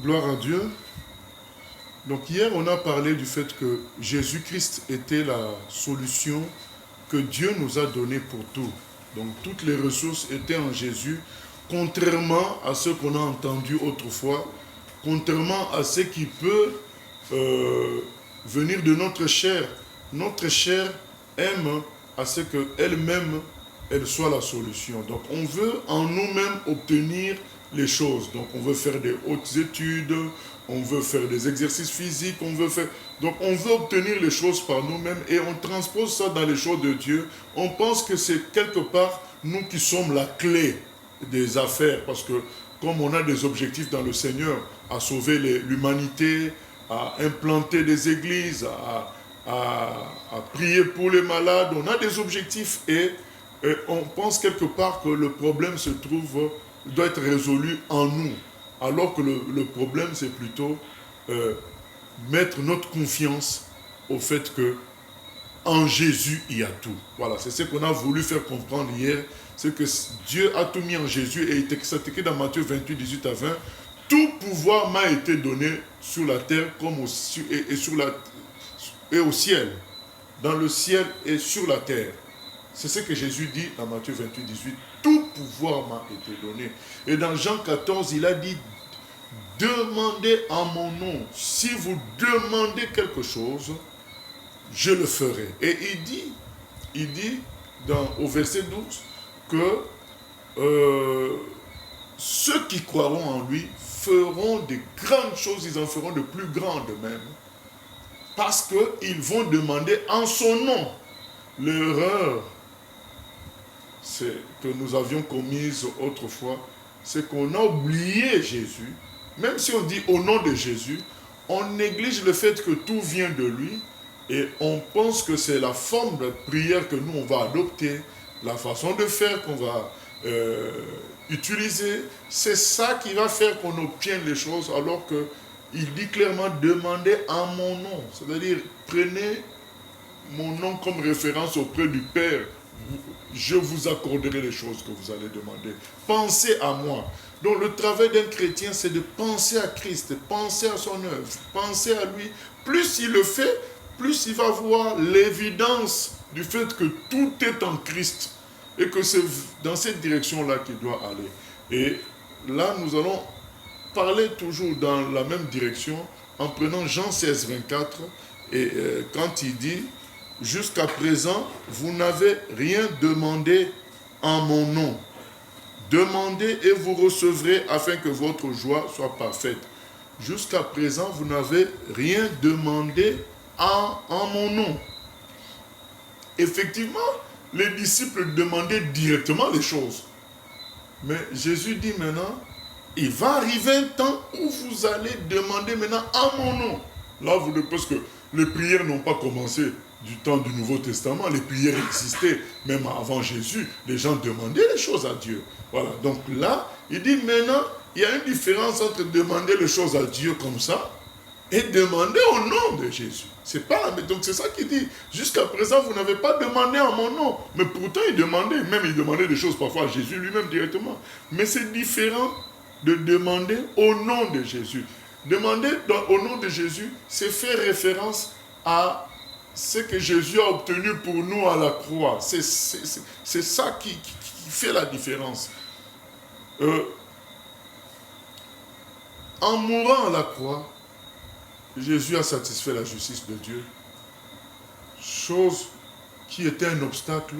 Gloire à Dieu. Donc hier, on a parlé du fait que Jésus-Christ était la solution que Dieu nous a donnée pour tout. Donc toutes les ressources étaient en Jésus, contrairement à ce qu'on a entendu autrefois, contrairement à ce qui peut venir de notre chair. Notre chair aime à ce qu'elle-même, elle soit la solution. Donc on veut en nous-mêmes obtenir les choses. Donc on veut faire des hautes études, on veut faire des exercices physiques, donc on veut obtenir les choses par nous-mêmes et on transpose ça dans les choses de Dieu. On pense que c'est quelque part nous qui sommes la clé des affaires parce que comme on a des objectifs dans le Seigneur, à sauver l'humanité, à implanter des églises, à prier pour les malades, on a des objectifs et on pense quelque part que le problème doit être résolu en nous. Alors que le problème, c'est plutôt mettre notre confiance au fait que en Jésus, il y a tout. Voilà, c'est ce qu'on a voulu faire comprendre hier. C'est que Dieu a tout mis en Jésus et c'est écrit dans Matthieu 28, 18 à 20. Tout pouvoir m'a été donné sur la terre comme et au ciel. Dans le ciel et sur la terre. C'est ce que Jésus dit dans Matthieu 28, 18. Tout pouvoir m'a été donné. Et dans Jean 14, il a dit, demandez en mon nom. Si vous demandez quelque chose, je le ferai. Et il dit au verset 12 que ceux qui croiront en lui feront de grandes choses, ils en feront de plus grandes même. Parce qu'ils vont demander en son nom. L'erreur que nous avions commise autrefois, c'est qu'on a oublié Jésus. Même si on dit au nom de Jésus, on néglige le fait que tout vient de lui et on pense que c'est la forme de prière que nous on va adopter, la façon de faire qu'on va utiliser. C'est ça qui va faire qu'on obtienne les choses alors qu'il dit clairement demandez en mon nom. C'est-à-dire prenez mon nom comme référence auprès du Père. Je vous accorderai les choses que vous allez demander. Pensez à moi. Donc le travail d'un chrétien, c'est de penser à Christ, penser à son œuvre, penser à lui. Plus il le fait, plus il va voir l'évidence du fait que tout est en Christ et que c'est dans cette direction-là qu'il doit aller. Et là, nous allons parler toujours dans la même direction en prenant Jean 16, 24 et quand il dit « Jusqu'à présent, vous n'avez rien demandé en mon nom. Demandez et vous recevrez afin que votre joie soit parfaite. Jusqu'à présent, vous n'avez rien demandé en mon nom. » Effectivement, les disciples demandaient directement les choses. Mais Jésus dit maintenant, il va arriver un temps où vous allez demander maintenant en mon nom. Là, parce que les prières n'ont pas commencé du temps du Nouveau Testament. Les prières existaient même avant Jésus. Les gens demandaient les choses à Dieu. Voilà, donc là, il dit maintenant, il y a une différence entre demander les choses à Dieu comme ça et demander au nom de Jésus. C'est pas la... Donc c'est ça qu'il dit. Jusqu'à présent, vous n'avez pas demandé en mon nom. Mais pourtant, il demandait des choses parfois à Jésus lui-même directement. Mais c'est différent de demander au nom de Jésus. Demander au nom de Jésus, c'est faire référence à ce que Jésus a obtenu pour nous à la croix. C'est ça qui fait la différence. En mourant à la croix, Jésus a satisfait la justice de Dieu. Chose qui était un obstacle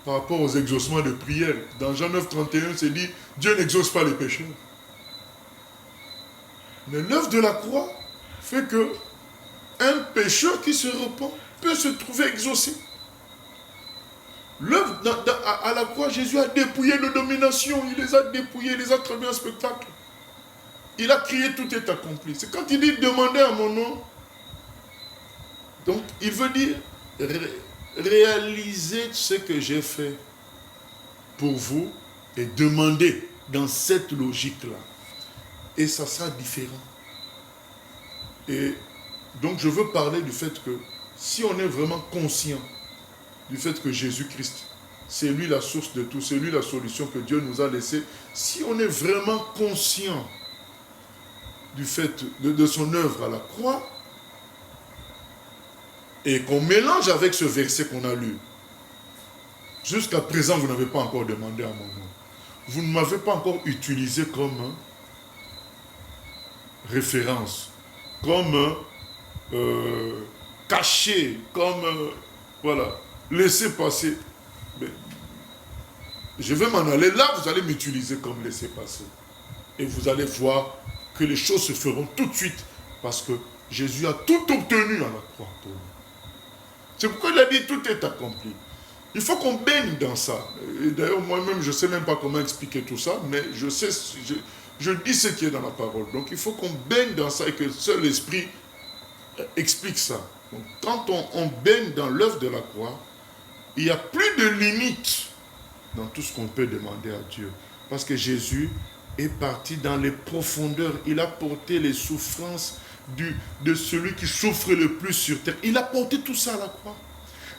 par rapport aux exaucements de prière. Dans Jean 9, 31, c'est dit, Dieu n'exauce pas les pécheurs. Mais l'œuvre de la croix fait que un pécheur qui se repent peut se trouver exaucé. L'œuvre à la croix, Jésus a dépouillé nos dominations, il les a dépouillées, il les a traduits en spectacle. Il a crié, tout est accompli. C'est quand il dit demandez à mon nom. Donc, il veut dire réaliser ce que j'ai fait pour vous et demander dans cette logique-là. Et ça sera différent. Et donc, je veux parler du fait que si on est vraiment conscient du fait que Jésus-Christ, c'est lui la source de tout, c'est lui la solution que Dieu nous a laissée, si on est vraiment conscient du fait de son œuvre à la croix, et qu'on mélange avec ce verset qu'on a lu. Jusqu'à présent, vous n'avez pas encore demandé à mon nom. Vous ne m'avez pas encore utilisé comme référence, comme caché, comme voilà, laisser passer. Mais je vais m'en aller. Là, vous allez m'utiliser comme laisser passer. Et vous allez voir que les choses se feront tout de suite parce que Jésus a tout obtenu à la croix pour nous. C'est pourquoi il a dit tout est accompli. Il faut qu'on baigne dans ça. Et d'ailleurs, moi-même, je ne sais même pas comment expliquer tout ça, mais je sais, je dis ce qui est dans la parole. Donc, il faut qu'on baigne dans ça et que seul l'Esprit explique ça. Donc, quand on baigne dans l'œuvre de la croix, il n'y a plus de limite dans tout ce qu'on peut demander à Dieu. Parce que Jésus est parti dans les profondeurs. Il a porté les souffrances de celui qui souffre le plus sur terre. Il a porté tout ça à la croix.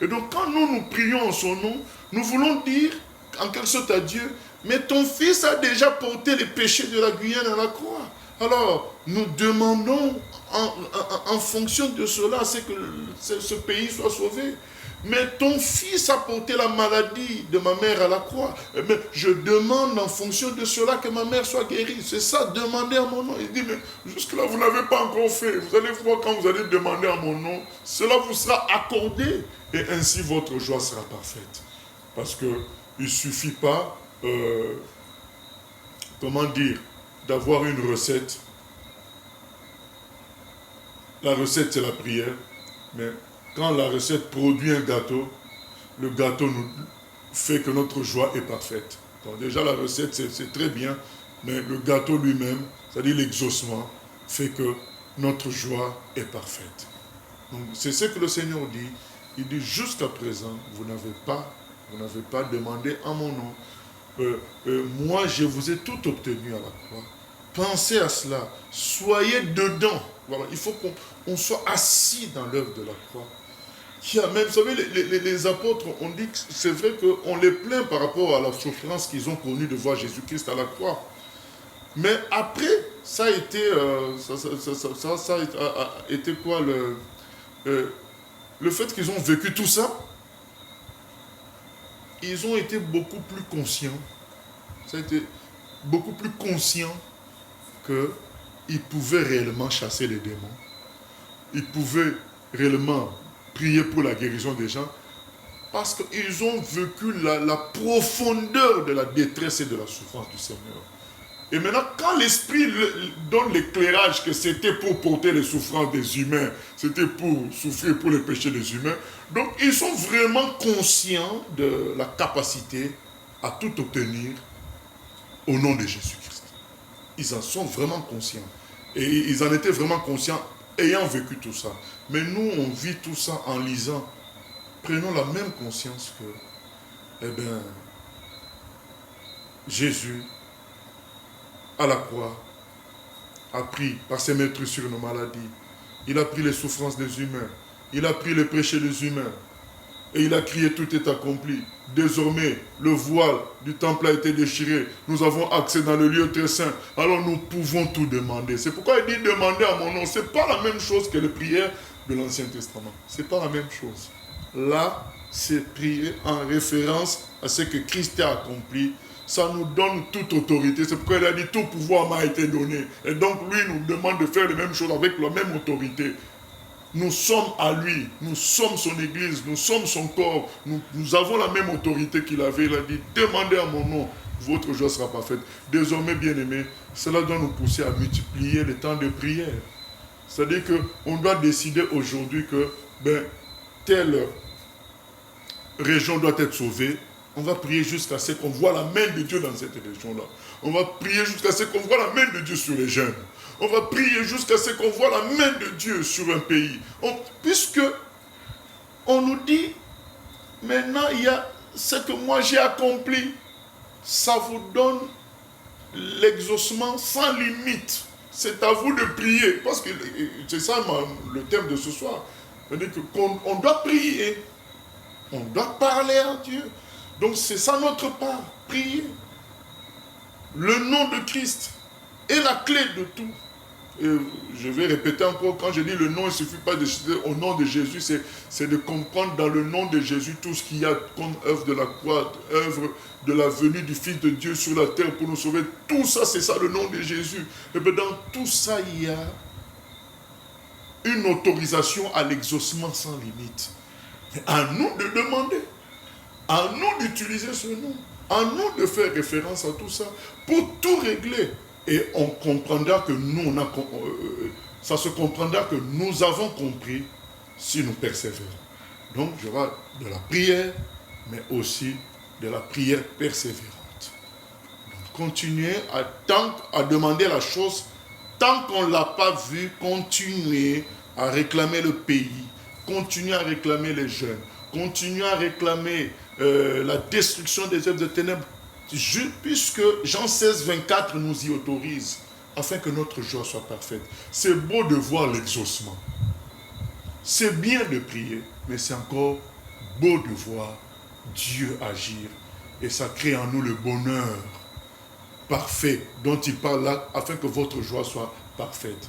Et donc quand nous prions en son nom, nous voulons dire en quelque sorte à Dieu, mais ton fils a déjà porté les péchés de la Guyane à la croix. Alors nous demandons en fonction de cela, c'est que ce pays soit sauvé. Mais ton fils a porté la maladie de ma mère à la croix. Mais je demande en fonction de cela que ma mère soit guérie. C'est ça, demander à mon nom. Il dit, mais jusque-là, vous n'avez pas encore fait. Vous allez voir quand vous allez demander à mon nom, cela vous sera accordé. Et ainsi, votre joie sera parfaite. Parce qu'il ne suffit pas, comment dire, d'avoir une recette. La recette, c'est la prière. Mais quand la recette produit un gâteau, le gâteau nous fait que notre joie est parfaite. Donc déjà la recette c'est très bien, mais le gâteau lui-même, c'est-à-dire l'exaucement, fait que notre joie est parfaite. Donc c'est ce que le Seigneur dit. Il dit jusqu'à présent, vous n'avez pas demandé à mon nom. Moi je vous ai tout obtenu à la croix. Pensez à cela, soyez dedans. Voilà, il faut qu'on soit assis dans l'œuvre de la croix. Même, vous savez, les apôtres, on dit que c'est vrai qu'on les plaint par rapport à la souffrance qu'ils ont connue de voir Jésus-Christ à la croix. Mais après, ça a été, été quoi le fait qu'ils ont vécu tout ça, ils ont été beaucoup plus conscients. Ça a été beaucoup plus conscients qu'ils pouvaient réellement chasser les démons. Ils pouvaient réellement prier pour la guérison des gens parce qu'ils ont vécu la profondeur de la détresse et de la souffrance du Seigneur. Et maintenant, quand l'Esprit donne l'éclairage que c'était pour porter les souffrances des humains, c'était pour souffrir pour les péchés des humains, donc ils sont vraiment conscients de la capacité à tout obtenir au nom de Jésus-Christ. Ils en sont vraiment conscients. Et ils en étaient vraiment conscients ayant vécu tout ça. Mais nous, on vit tout ça en lisant. Prenons la même conscience que, Jésus, à la croix, a pris par ses maîtres sur nos maladies. Il a pris les souffrances des humains. Il a pris les péchés des humains. Et il a crié, tout est accompli. Désormais, le voile du temple a été déchiré. Nous avons accès dans le lieu très saint. Alors nous pouvons tout demander. C'est pourquoi il dit demander à mon nom. Ce n'est pas la même chose que les prières de l'Ancien Testament. Ce n'est pas la même chose. Là, c'est prier en référence à ce que Christ a accompli. Ça nous donne toute autorité. C'est pourquoi il a dit tout pouvoir m'a été donné. Et donc lui nous demande de faire les mêmes choses avec la même autorité. Nous sommes à lui, nous sommes son église, nous sommes son corps, nous avons la même autorité qu'il avait. Il a dit, demandez à mon nom, votre joie sera parfaite. Désormais, bien-aimés, cela doit nous pousser à multiplier les temps de prière. C'est-à-dire qu'on doit décider aujourd'hui que telle région doit être sauvée. On va prier jusqu'à ce qu'on voit la main de Dieu dans cette région-là. On va prier jusqu'à ce qu'on voit la main de Dieu sur les jeunes. On va prier jusqu'à ce qu'on voit la main de Dieu sur un pays. Puisque on nous dit, maintenant il y a ce que moi j'ai accompli. Ça vous donne l'exaucement sans limite. C'est à vous de prier. Parce que c'est ça le thème de ce soir. C'est-à-dire qu'on doit prier. On doit parler à Dieu. Donc c'est ça notre part, prier. Le nom de Christ est la clé de tout. je vais répéter encore, quand je dis le nom, il ne suffit pas de citer au nom de Jésus, c'est de comprendre dans le nom de Jésus tout ce qu'il y a comme œuvre de la croix, œuvre de la venue du Fils de Dieu sur la terre pour nous sauver. Tout ça, c'est ça le nom de Jésus. Et bien dans tout ça, il y a une autorisation à l'exaucement sans limite. Mais à nous de demander, à nous d'utiliser ce nom, à nous de faire référence à tout ça pour tout régler. Et on comprendra que nous, ça se comprendra que nous avons compris si nous persévérons. Donc, je vois de la prière, mais aussi de la prière persévérante. Donc, continuez à demander la chose, tant qu'on ne l'a pas vu, continuez à réclamer le pays, continuez à réclamer les jeunes, continuez à réclamer la destruction des œuvres de ténèbres, puisque Jean 16, 24 nous y autorise, afin que notre joie soit parfaite. C'est beau de voir l'exaucement. C'est bien de prier, mais c'est encore beau de voir Dieu agir. Et ça crée en nous le bonheur parfait dont il parle là, afin que votre joie soit parfaite.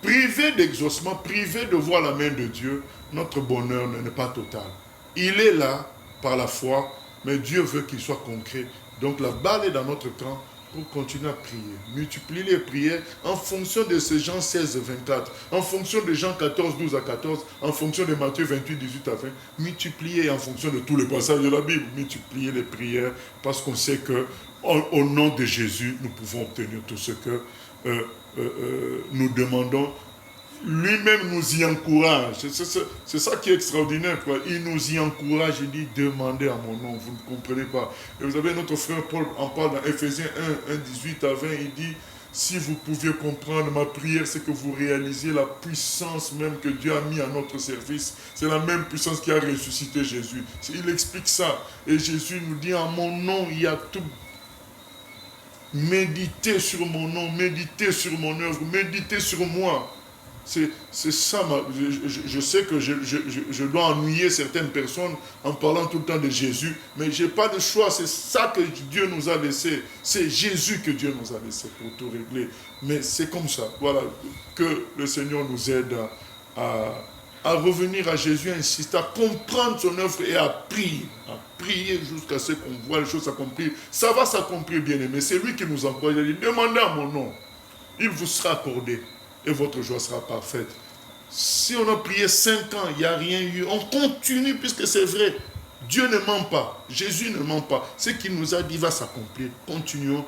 Privé d'exaucement, privé de voir la main de Dieu, notre bonheur n'est pas total. Il est là par la foi, mais Dieu veut qu'il soit concret. Donc la balle est dans notre camp pour continuer à prier. Multiplier les prières en fonction de ces Jean 16, 24, en fonction de Jean 14, 12 à 14, en fonction de Matthieu 28, 18 à 20. Multiplier en fonction de tous les passages de la Bible. Multiplier les prières parce qu'on sait que au nom de Jésus, nous pouvons obtenir tout ce que nous demandons. Lui-même nous y encourage. C'est ça qui est extraordinaire, quoi. Il nous y encourage, il dit demandez à mon nom, vous ne comprenez pas. Et vous avez notre frère Paul en parle dans Ephésiens 1, 18 à 20, il dit si vous pouviez comprendre ma prière, c'est que vous réalisiez la puissance même que Dieu a mis à notre service. C'est la même puissance qui a ressuscité Jésus. Il explique ça. Et Jésus nous dit en mon nom, il y a tout. Méditez sur mon nom, méditez sur mon œuvre, méditez sur moi. C'est ça, je sais que je dois ennuyer certaines personnes en parlant tout le temps de Jésus, mais je n'ai pas de choix, c'est ça que Dieu nous a laissé, c'est Jésus que Dieu nous a laissé pour tout régler, mais c'est comme ça, voilà, que le Seigneur nous aide à revenir à Jésus, à insister, à comprendre son œuvre et à prier jusqu'à ce qu'on voit les choses s'accomplir. Ça va s'accomplir, bien-aimé, c'est lui qui nous encourage, il dit, demandez à mon nom, il vous sera accordé. Et votre joie sera parfaite. Si on a prié 5 ans, il n'y a rien eu, on continue puisque c'est vrai. Dieu ne ment pas. Jésus ne ment pas. Ce qu'il nous a dit va s'accomplir. Continuons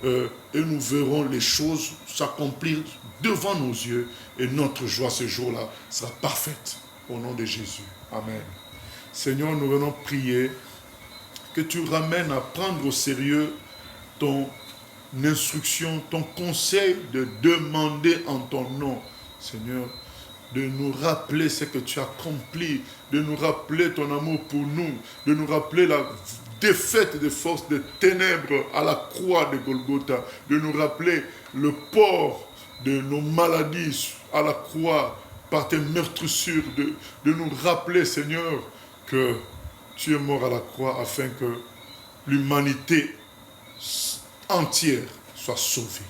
et nous verrons les choses s'accomplir devant nos yeux. Et notre joie ce jour-là sera parfaite. Au nom de Jésus. Amen. Seigneur, nous venons prier que tu ramènes à prendre au sérieux ton instruction, ton conseil de demander en ton nom, Seigneur, de nous rappeler ce que tu as accompli, de nous rappeler ton amour pour nous, de nous rappeler la défaite des forces des ténèbres à la croix de Golgotha, de nous rappeler le port de nos maladies à la croix par tes meurtrissures, de nous rappeler, Seigneur, que tu es mort à la croix afin que l'humanité entière soit sauvée.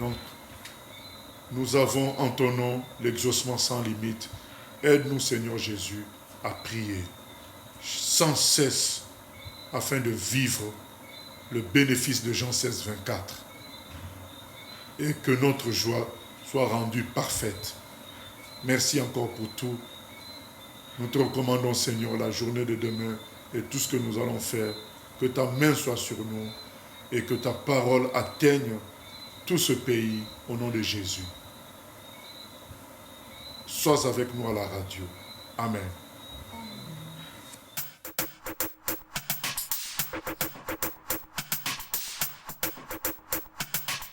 Donc, nous avons en ton nom l'exaucement sans limite. Aide-nous, Seigneur Jésus, à prier sans cesse afin de vivre le bénéfice de Jean 16, 24 et que notre joie soit rendue parfaite. Merci encore pour tout. Nous te recommandons, Seigneur, la journée de demain et tout ce que nous allons faire. Que ta main soit sur nous et que ta parole atteigne tout ce pays au nom de Jésus. Sois avec nous à la radio. Amen.